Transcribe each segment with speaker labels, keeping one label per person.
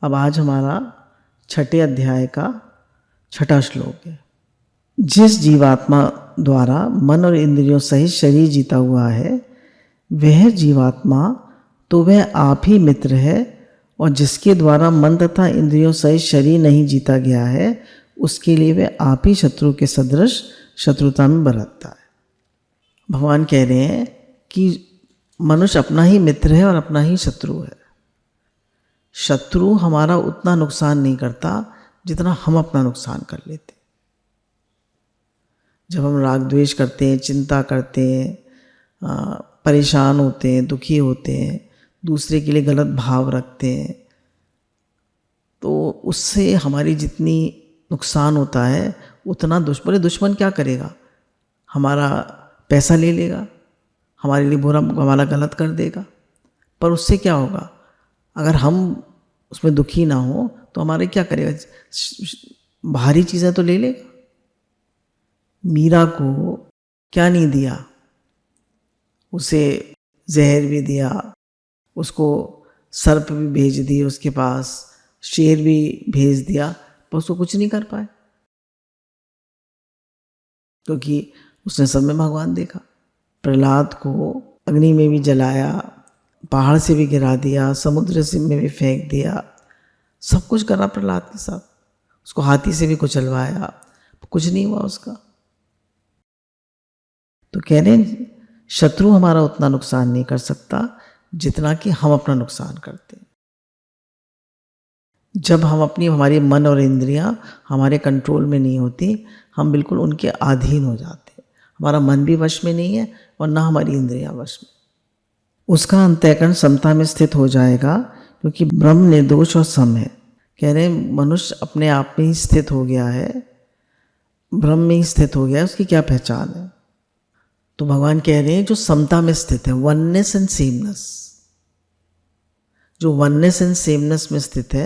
Speaker 1: अब आज हमारा 6 अध्याय का 6 श्लोक है। जिस जीवात्मा द्वारा मन और इंद्रियों सहित शरीर जीता हुआ है, वह जीवात्मा तो वह आप ही मित्र है, और जिसके द्वारा मन तथा इंद्रियों सहित शरीर नहीं जीता गया है, उसके लिए वह आप ही शत्रु के सदृश शत्रुता में बरतता है। भगवान कह रहे हैं कि मनुष्य अपना ही मित्र है और अपना ही शत्रु है। शत्रु हमारा उतना नुकसान नहीं करता जितना हम अपना नुकसान कर लेते। जब हम राग द्वेष करते हैं, चिंता करते हैं, परेशान होते हैं, दुखी होते हैं, दूसरे के लिए गलत भाव रखते हैं, तो उससे हमारी जितनी नुकसान होता है उतना दुश्मन क्या करेगा? हमारा पैसा ले लेगा, हमारे लिए बुरा, हमारा गलत कर देगा। पर उससे क्या होगा? अगर हम उसमें दुखी ना हो तो हमारे क्या करेगा? बाहरी चीज़ें तो ले लेगा। मीरा को क्या नहीं दिया? उसे जहर भी दिया, उसको सर्प भी भेज दिए उसके पास, शेर भी भेज दिया, पर उसको कुछ नहीं कर पाए, क्योंकि उसने सब में भगवान देखा। प्रहलाद को अग्नि में भी जलाया, पहाड़ से भी गिरा दिया, समुद्र से में भी फेंक दिया, सब कुछ करा प्रहलाद के साथ। उसको हाथी से भी कुचलवाया, कुछ नहीं हुआ उसका। तो कह रहे हैं शत्रु हमारा उतना नुकसान नहीं कर सकता जितना कि हम अपना नुकसान करते हैं। जब हम हमारी मन और इंद्रियां हमारे कंट्रोल में नहीं होती, हम बिल्कुल उनके अधीन हो जाते हैं। हमारा मन भी वश में नहीं है और ना हमारी इंद्रियां वश में। उसका अंतःकरण समता में स्थित हो जाएगा, क्योंकि ब्रह्म निर्दोष और सम है। कह रहे हैं मनुष्य अपने आप में ही स्थित हो गया है, ब्रह्म में ही स्थित हो गया है, उसकी क्या पहचान है? तो भगवान कह रहे हैं जो समता में स्थित है, वननेस एंड सेमनेस, जो वननेस एंड सेमनेस में स्थित है,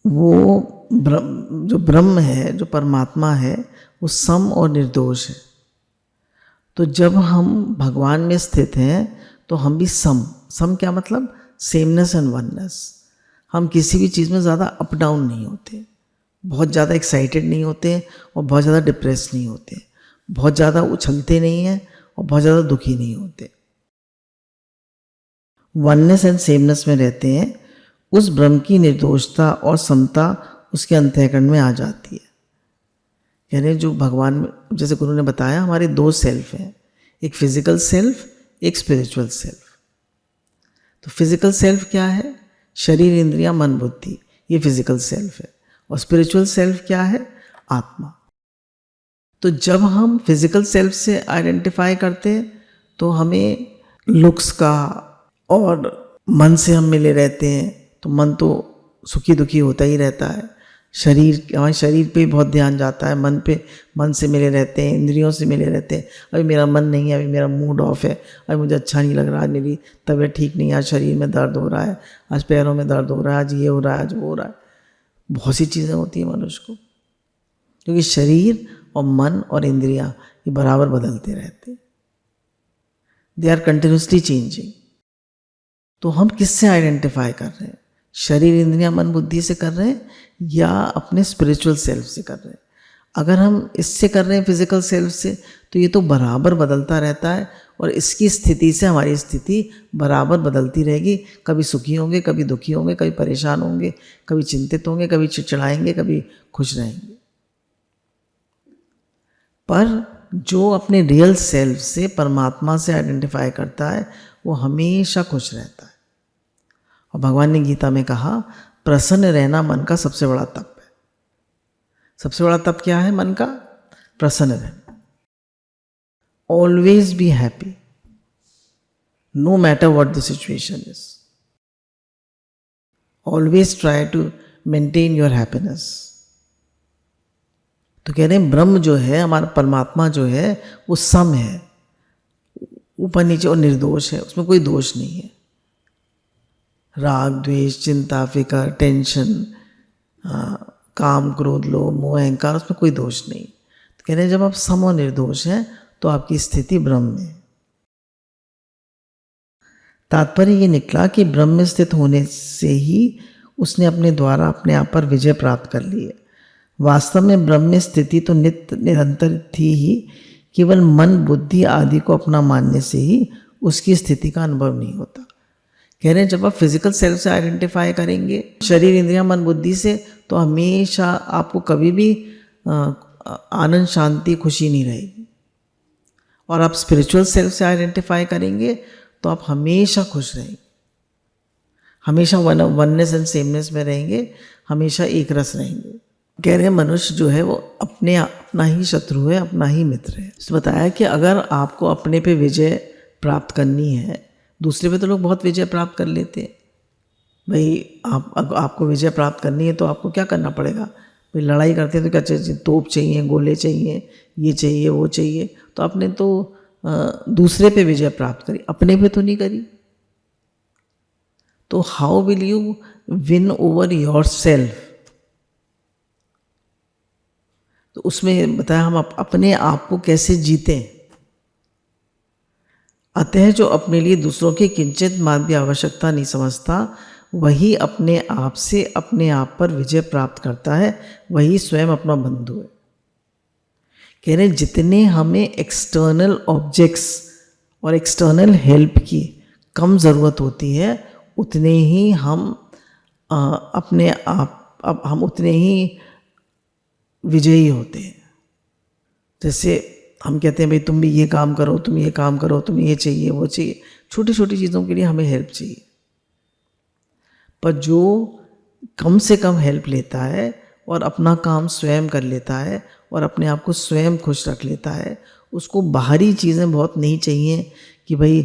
Speaker 1: वो जो ब्रह्म है, जो परमात्मा है, वो सम और निर्दोष है। तो जब हम भगवान में स्थित हैं तो हम भी सम क्या मतलब? Sameness and oneness. हम किसी भी चीज़ में ज़्यादा अप डाउन नहीं होते, बहुत ज़्यादा एक्साइटेड नहीं होते और बहुत ज़्यादा डिप्रेस नहीं होते, बहुत ज़्यादा उछलते नहीं हैं और बहुत ज़्यादा दुखी नहीं होते। वननेस एंड सेमनेस में रहते हैं। उस ब्रह्म की निर्दोषता और समता उसके अंतःकरण में आ जाती है। यानी जो भगवान में, जैसे गुरु ने बताया, हमारे 2 सेल्फ हैं, एक फिजिकल सेल्फ, एक स्पिरिचुअल सेल्फ। तो फिजिकल सेल्फ क्या है? शरीर, इंद्रियां, मन, बुद्धि, ये फिजिकल सेल्फ है। और स्पिरिचुअल सेल्फ क्या है? आत्मा। तो जब हम फिजिकल सेल्फ से आइडेंटिफाई करते हैं तो हमें लुक्स का और मन से हम मिले रहते हैं, तो मन तो सुखी दुखी होता ही रहता है। हमारे शरीर पे बहुत ध्यान जाता है, मन से मिले रहते हैं, इंद्रियों से मिले रहते हैं। अभी मेरा मन नहीं है, अभी मेरा मूड ऑफ है, अभी मुझे अच्छा नहीं लग रहा, आज मेरी तबीयत ठीक नहीं है, आज शरीर में दर्द हो रहा है, आज पैरों में दर्द हो रहा है, आज ये हो रहा है, आज वो हो रहा है। बहुत सी चीज़ें होती हैं मनुष्य को, क्योंकि शरीर और मन और इंद्रियां ये बराबर बदलते रहते, दे आर कंटिन्यूसली चेंजिंग। तो हम किससे आइडेंटिफाई कर रहे हैं? शरीर, इंद्रियां, मन, बुद्धि से कर रहे हैं या अपने स्पिरिचुअल सेल्फ से कर रहे हैं? अगर हम इससे कर रहे हैं, फिजिकल सेल्फ से, तो ये तो बराबर बदलता रहता है और इसकी स्थिति से हमारी स्थिति बराबर बदलती रहेगी। कभी सुखी होंगे, कभी दुखी होंगे, कभी परेशान होंगे, कभी चिंतित होंगे, कभी चिड़चिड़ाएंगे, कभी खुश रहेंगे। पर जो अपने रियल सेल्फ से, परमात्मा से आइडेंटिफाई करता है, वो हमेशा खुश रहता है। और भगवान ने गीता में कहा, प्रसन्न रहना मन का सबसे बड़ा तप है। सबसे बड़ा तप क्या है मन का? प्रसन्न रहना। Always be happy, no matter what the situation is. Always try to maintain your happiness. तो कह रहे हैं ब्रह्म जो है, हमारा परमात्मा जो है, वो सम है, ऊपर नीचे और निर्दोष है, उसमें कोई दोष नहीं है। राग द्वेष, चिंता, फिकर, टेंशन, काम, क्रोध, लोभ, मोह, अहंकार, उसमें कोई दोष नहीं। तो कह रहे हैं जब आप सम और निर्दोष हैं तो आपकी स्थिति ब्रह्म में। तात्पर्य ये निकला कि ब्रह्म में स्थित होने से ही उसने अपने द्वारा अपने आप पर विजय प्राप्त कर ली है। वास्तव में ब्रह्म में स्थिति तो नित्य निरंतर थी ही, केवल मन बुद्धि आदि को अपना मानने से ही उसकी स्थिति का अनुभव नहीं होता। कह रहे हैं जब आप फिजिकल सेल्फ से आइडेंटिफाई करेंगे शरीर इंद्रियां मन बुद्धि से, तो हमेशा आपको कभी भी आनंद शांति खुशी नहीं रहेगी। और आप स्पिरिचुअल सेल्फ से आइडेंटिफाई करेंगे तो आप हमेशा खुश रहेंगे, हमेशा वननेस एंड सेमनेस में रहेंगे, हमेशा एक रस रहेंगे। कह रहे हैं मनुष्य जो है वो अपना ही शत्रु है, अपना ही मित्र है। उसने बताया कि अगर आपको अपने पे विजय प्राप्त करनी है, दूसरे पे तो लोग बहुत विजय प्राप्त कर लेते हैं। भाई आपको विजय प्राप्त करनी है तो आपको क्या करना पड़ेगा? भाई लड़ाई करते हैं तो क्या चाहिए? तोप चाहिए, गोले चाहिए, ये चाहिए, वो चाहिए। तो आपने तो दूसरे पे विजय प्राप्त करी, अपने पे तो नहीं करी। तो how will you win over your self? तो उसमें बताया हम अपने आप को कैसे जीतें। अतः जो अपने लिए दूसरों की किंचित मात्र भी आवश्यकता नहीं समझता, वही अपने आप से अपने आप पर विजय प्राप्त करता है, वही स्वयं अपना बंधु है। कह रहे जितने हमें एक्सटर्नल ऑब्जेक्ट्स और एक्सटर्नल हेल्प की कम ज़रूरत होती है, उतने ही हम अपने आप हम उतने ही विजयी होते हैं। जैसे हम कहते हैं भाई तुम भी ये काम करो, तुम ये काम करो, तुम्हें ये चाहिए, वो चाहिए। छोटी छोटी चीज़ों के लिए हमें हेल्प चाहिए, पर जो कम से कम हेल्प लेता है और अपना काम स्वयं कर लेता है और अपने आप को स्वयं खुश रख लेता है, उसको बाहरी चीज़ें बहुत नहीं चाहिए कि भाई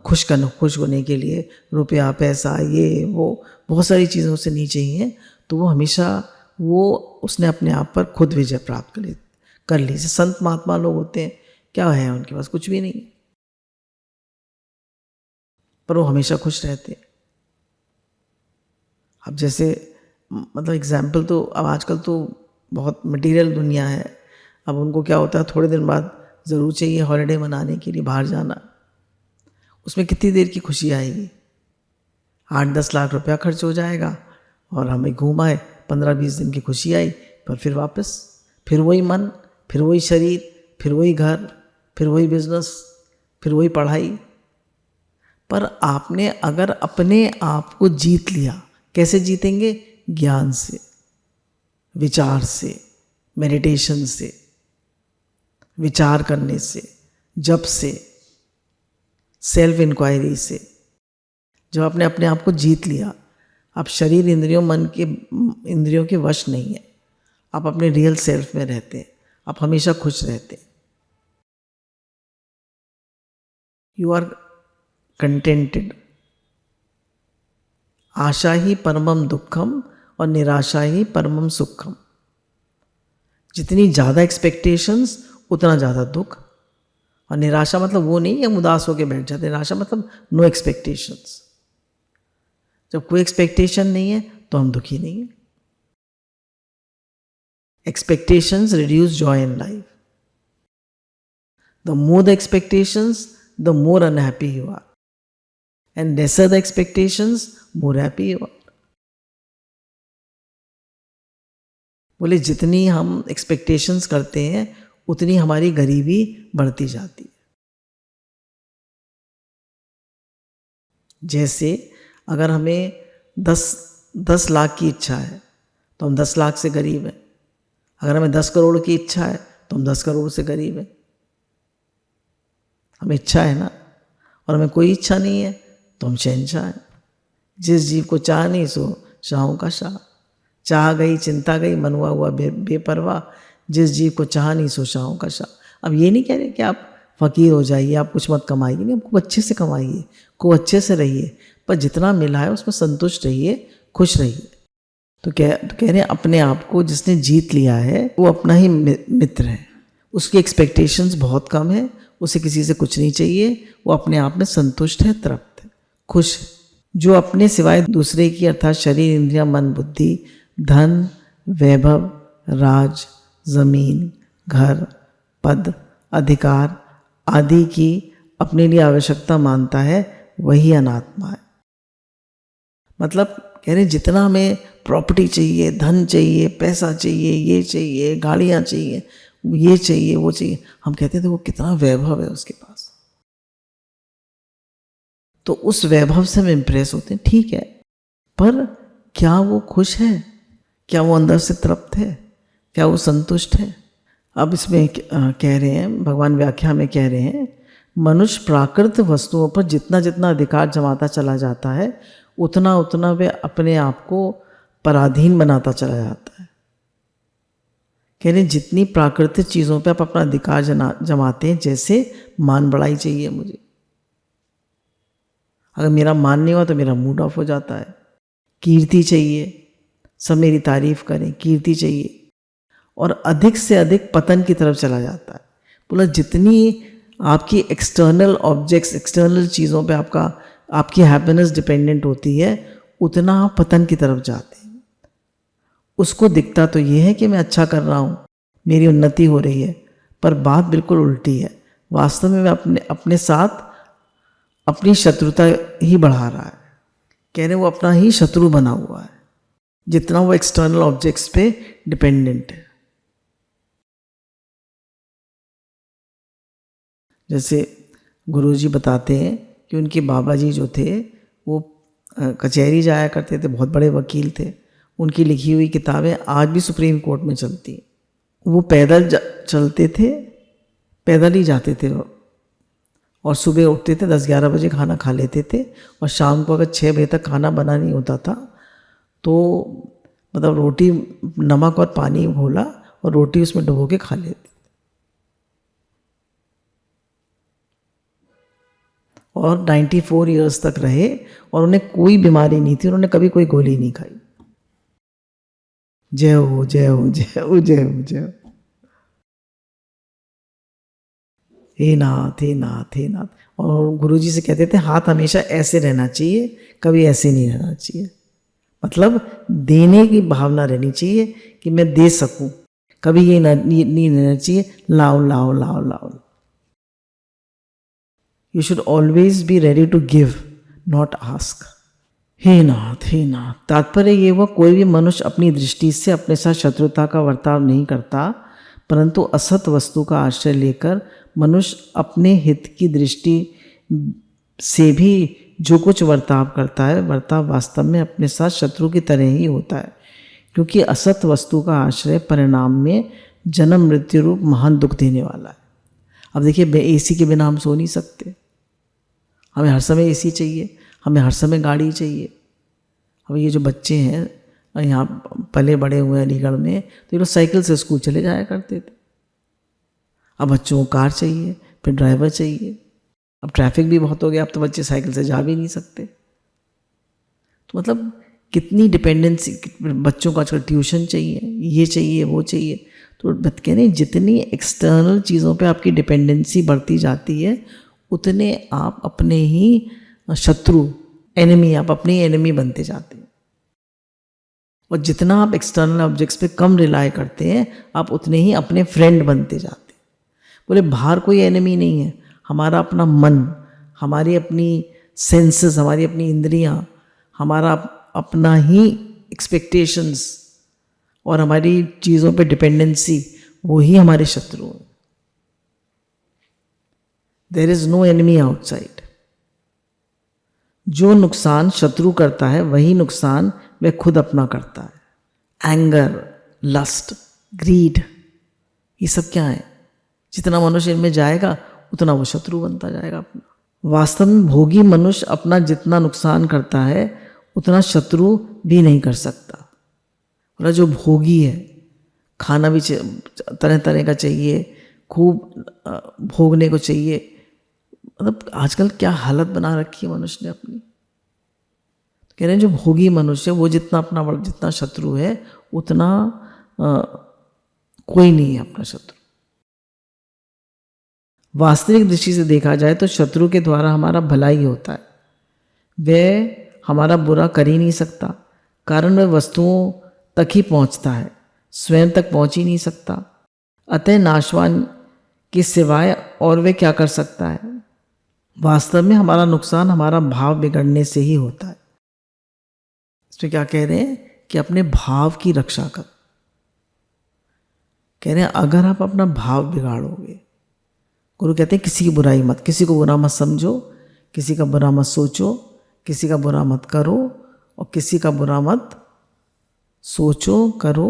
Speaker 1: खुश होने के लिए रुपया पैसा ये वो बहुत सारी चीज़ें उसे नहीं चाहिए। तो वो हमेशा उसने अपने आप पर खुद विजय प्राप्त कर ली। जैसे संत महात्मा लोग होते हैं, क्या है उनके पास? कुछ भी नहीं, पर वो हमेशा खुश रहते हैं। अब जैसे मतलब एग्जाम्पल तो अब आजकल तो बहुत मटेरियल दुनिया है। अब उनको क्या होता है, थोड़े दिन बाद ज़रूर चाहिए हॉलिडे मनाने के लिए बाहर जाना। उसमें कितनी देर की खुशी आएगी? 8-10 लाख रुपया खर्च हो जाएगा और हमें घूम आए, 15-20 दिन की खुशी आई, पर फिर वापस फिर वही मन, फिर वही शरीर, फिर वही घर, फिर वही बिजनेस, फिर वही पढ़ाई। पर आपने अगर अपने आप को जीत लिया, कैसे जीतेंगे? ज्ञान से, विचार से, मेडिटेशन से, विचार करने से, जप से, सेल्फ इंक्वायरी से। जब आपने अपने आप को जीत लिया, आप शरीर इंद्रियों के वश नहीं है, आप अपने रियल सेल्फ में रहते हैं, आप हमेशा खुश रहते हैं। You are contented. आशा ही परमम दुखम और निराशा ही परमम सुखम। जितनी ज़्यादा एक्सपेक्टेशंस उतना ज़्यादा दुख। और निराशा मतलब वो नहीं है हम उदास होकर बैठ जाते, निराशा मतलब नो एक्सपेक्टेशंस। जब कोई एक्सपेक्टेशन नहीं है तो हम दुखी नहीं है। Expectations reduce joy in life. The more the expectations, the more unhappy you are, and lesser the expectations, more happy you are. बोले जितनी हम एक्सपेक्टेशंस करते हैं उतनी हमारी गरीबी बढ़ती जाती है। जैसे अगर हमें 10 लाख की इच्छा है तो हम 10 लाख से गरीब हैं। अगर हमें 10 करोड़ की इच्छा है तो हम 10 करोड़ से गरीब हैं। हमें इच्छा है ना, और हमें कोई इच्छा नहीं है तो हम शहंशाह हैं। जिस जीव को चाह नहीं सो शाहों का शाह। चाह गई चिंता गई, मनवा हुआ बेपरवाह। जिस जीव को चाह नहीं सो शाहों का शाह। अब ये नहीं कह रहे कि आप फ़कीर हो जाइए, आप कुछ मत कमाइए, नहीं, आपको अच्छे से कमाइए, को अच्छे से रहिए, पर जितना मिला है उसमें संतुष्ट रहिए, खुश रहिए। तो कह रहे हैं अपने आप को जिसने जीत लिया है वो अपना ही मित्र है। उसकी एक्सपेक्टेशंस बहुत कम है, उसे किसी से कुछ नहीं चाहिए, वो अपने आप में संतुष्ट है, तृप्त है, खुश है। जो अपने सिवाय दूसरे की अर्थात शरीर इंद्रियां मन बुद्धि धन वैभव राज जमीन घर पद अधिकार आदि की अपने लिए आवश्यकता मानता है, वही अनात्मा है। मतलब कह रहे जितना हमें प्रॉपर्टी चाहिए, धन चाहिए, पैसा चाहिए, ये चाहिए, गाड़ियाँ चाहिए, ये चाहिए, वो चाहिए, हम कहते थे वो कितना वैभव है उसके पास, तो उस वैभव से हम इम्प्रेस होते हैं। ठीक है, पर क्या वो खुश है? क्या वो अंदर से तृप्त है? क्या वो संतुष्ट है? अब इसमें कह रहे हैं, भगवान व्याख्या में कह रहे हैं, मनुष्य प्राकृत वस्तुओं पर जितना जितना अधिकार जमाता चला जाता है, उतना उतना वे अपने आप को पराधीन बनाता चला जाता है। कह रहे जितनी प्राकृतिक चीज़ों पे आप अपना अधिकार जमाते हैं, जैसे मान बढ़ाई चाहिए मुझे, अगर मेरा मान नहीं हुआ तो मेरा मूड ऑफ हो जाता है। कीर्ति चाहिए, सब मेरी तारीफ करें, कीर्ति चाहिए, और अधिक से अधिक पतन की तरफ चला जाता है। बोला जितनी आपकी एक्सटर्नल ऑब्जेक्ट्स, एक्सटर्नल चीज़ों पे आपकी हैप्पीनेस डिपेंडेंट होती है, उतना आप पतन की तरफ जाते हैं। उसको दिखता तो ये है कि मैं अच्छा कर रहा हूँ, मेरी उन्नति हो रही है, पर बात बिल्कुल उल्टी है। वास्तव में मैं अपने साथ अपनी शत्रुता ही बढ़ा रहा है। कह रहे वो अपना ही शत्रु बना हुआ है, जितना वो एक्सटर्नल ऑब्जेक्ट्स पे डिपेंडेंट है। जैसे गुरुजी बताते हैं कि उनके बाबा जी जो थे वो कचहरी जाया करते थे, बहुत बड़े वकील थे। उनकी लिखी हुई किताबें आज भी सुप्रीम कोर्ट में चलती हैं। वो पैदल चलते थे, पैदल ही जाते थे, और सुबह उठते थे 10-11 बजे, खाना खा लेते थे, और शाम को अगर 6 बजे तक खाना बना नहीं होता था तो मतलब रोटी, नमक और पानी घोला और रोटी उसमें डुबो के खा लेते, और 94 ईयर्स तक रहे, और उन्हें कोई बीमारी नहीं थी, उन्होंने कभी कोई गोली नहीं खाई। जय हो, जय हो, जय हो, जय हो, जय हो। हे नाथ, हे नाथ, हे नाथ। और गुरुजी से कहते थे हाथ हमेशा ऐसे रहना चाहिए, कभी ऐसे नहीं रहना चाहिए। मतलब देने की भावना रहनी चाहिए कि मैं दे सकूं, कभी ये नहीं रहना चाहिए लाओ लाओ लाओ लाओ। You should always be ready to give, not ask. हे नाथ, हे नाथ। तात्पर्य ये हुआ, कोई भी मनुष्य अपनी दृष्टि से अपने साथ शत्रुता का बर्ताव नहीं करता, परंतु असत वस्तु का आश्रय लेकर मनुष्य अपने हित की दृष्टि से भी जो कुछ बर्ताव करता है, बर्ताव वास्तव में अपने साथ शत्रु की तरह ही होता है, क्योंकि असत वस्तु का आश्रय परिणाम में जन्म मृत्यु रूप महान दुख देने वाला है। अब देखिए, एसी के बिना हम सो नहीं सकते, हमें हर समय एसी चाहिए, हमें हर समय गाड़ी चाहिए। अब ये जो बच्चे हैं यहाँ पले बड़े हुए हैं अलीगढ़ में, तो ये लोग साइकिल से स्कूल चले जाया करते थे। अब बच्चों को कार चाहिए, फिर ड्राइवर चाहिए, अब ट्रैफिक भी बहुत हो गया, अब तो बच्चे साइकिल से जा भी नहीं सकते। तो मतलब कितनी डिपेंडेंसी, बच्चों को आजकल ट्यूशन चाहिए, ये चाहिए, वो चाहिए। तो कह रहे जितनी एक्सटर्नल चीज़ों पे आपकी डिपेंडेंसी बढ़ती जाती है, उतने आप अपने ही शत्रु, एनिमी, आप अपनी एनिमी बनते जाते हैं। और जितना आप एक्सटर्नल ऑब्जेक्ट्स पे कम रिलाय करते हैं, आप उतने ही अपने फ्रेंड बनते जाते हैं। बोले बाहर कोई एनिमी नहीं है, हमारा अपना मन, हमारी अपनी सेंसेस, हमारी अपनी इंद्रियां, हमारा अपना ही एक्सपेक्टेशंस और हमारी चीज़ों पे डिपेंडेंसी, वो ही हमारे शत्रु हैं। There is no enemy outside. जो नुकसान शत्रु करता है वही नुकसान वह खुद अपना करता है। एंगर, लस्ट, ग्रीड, ये सब क्या है? जितना मनुष्य इनमें जाएगा उतना वो शत्रु बनता जाएगा अपना। वास्तव में भोगी मनुष्य अपना जितना नुकसान करता है उतना शत्रु भी नहीं कर सकता। और जो भोगी है, खाना भी तरह तरह का चाहिए, खूब भोगने को चाहिए। मतलब आजकल क्या हालत बना रखी है मनुष्य ने अपनी। तो कह रहे हैं जो भोगी मनुष्य, वो जितना शत्रु है उतना कोई नहीं है अपना शत्रु। वास्तविक दृष्टि से देखा जाए तो शत्रु के द्वारा हमारा भला ही होता है। वह हमारा बुरा कर ही नहीं सकता, कारण वह वस्तुओं तक ही पहुंचता है, स्वयं तक पहुंच ही नहीं सकता। अतः नाशवान के सिवाय और वह क्या कर सकता है? वास्तव में हमारा नुकसान हमारा भाव बिगड़ने से ही होता है। तो क्या कह रहे हैं कि अपने भाव की रक्षा कर। कह रहे हैं अगर आप अपना भाव बिगाड़ोगे, गुरु कहते हैं किसी की बुराई मत, किसी को बुरा मत समझो, किसी का बुरा मत सोचो, किसी का बुरा मत करो, और किसी का बुरा मत सोचो, करो,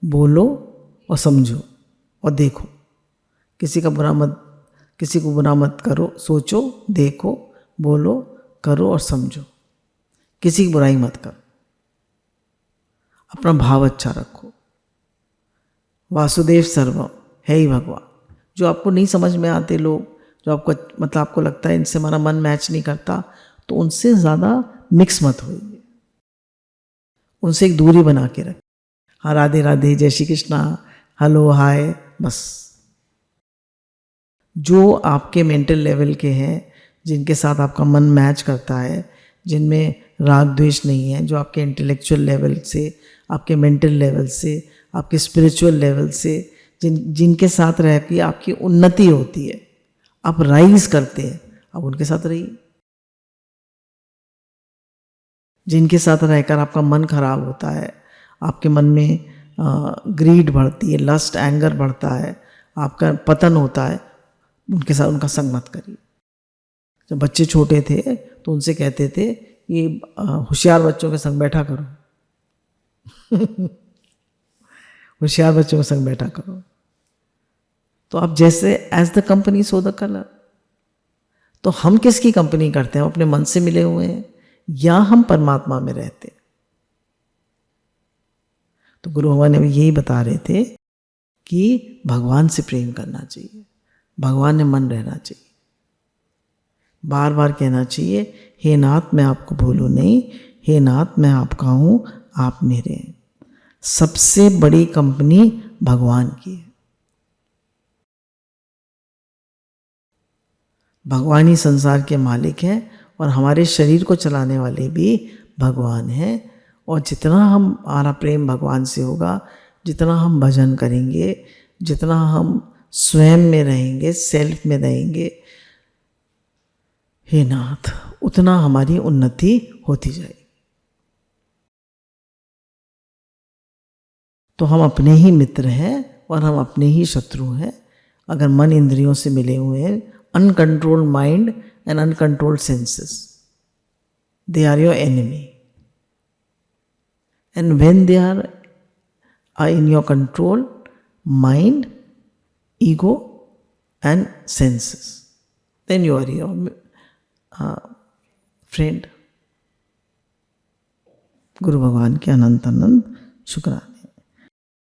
Speaker 1: बोलो और समझो और देखो। किसी को बुरा मत करो, सोचो, देखो, बोलो, करो और समझो। किसी की बुराई मत करो, अपना भाव अच्छा रखो। वासुदेव सर्वम है ही भगवान। जो आपको नहीं समझ में आते लोग, जो आपको मतलब आपको लगता है इनसे हमारा मन मैच नहीं करता, तो उनसे ज़्यादा मिक्स मत होइए, उनसे एक दूरी बना के रखें। हाँ, राधे राधे, जय श्री कृष्णा, हेलो, हाय, बस। जो आपके मेंटल लेवल के हैं, जिनके साथ आपका मन मैच करता है, जिनमें राग द्वेष नहीं है, जो आपके इंटेलेक्चुअल लेवल से, आपके मेंटल लेवल से, आपके स्पिरिचुअल लेवल से, जिनके साथ रह के आपकी उन्नति होती है, आप राइज करते हैं, आप उनके साथ रहिए। जिनके साथ रहकर आपका मन खराब होता है, आपके मन में ग्रीड बढ़ती है, लस्ट, एंगर बढ़ता है, आपका पतन होता है, उनके साथ उनका संग मत करिए। जब बच्चे छोटे थे तो उनसे कहते थे ये होशियार बच्चों के संग बैठा करो होशियार बच्चों के संग बैठा करो। तो आप जैसे as the company so the colour. तो हम किसकी कंपनी करते हैं? हम अपने मन से मिले हुए हैं या हम परमात्मा में रहते हैं? तो गुरु भगवान हमें यही बता रहे थे कि भगवान से प्रेम करना चाहिए, भगवान में मन रहना चाहिए, बार बार कहना चाहिए, हे नाथ मैं आपको भूलूं नहीं, हे नाथ मैं आपका हूं, आप मेरे हैं। सबसे बड़ी कंपनी भगवान की है। भगवान ही संसार के मालिक हैं और हमारे शरीर को चलाने वाले भी भगवान हैं। और जितना हमारा प्रेम भगवान से होगा, जितना हम भजन करेंगे, जितना हम स्वयं में रहेंगे, सेल्फ में रहेंगे, हे नाथ, उतना हमारी उन्नति होती जाएगी। तो हम अपने ही मित्र हैं और हम अपने ही शत्रु हैं अगर मन इंद्रियों से मिले हुए हैं। Uncontrolled mind and uncontrolled senses, they are your enemy. And when they are in your control, mind, ego and senses, then you are your friend. गुरु भगवान के अनंत अनंत शुक्राना।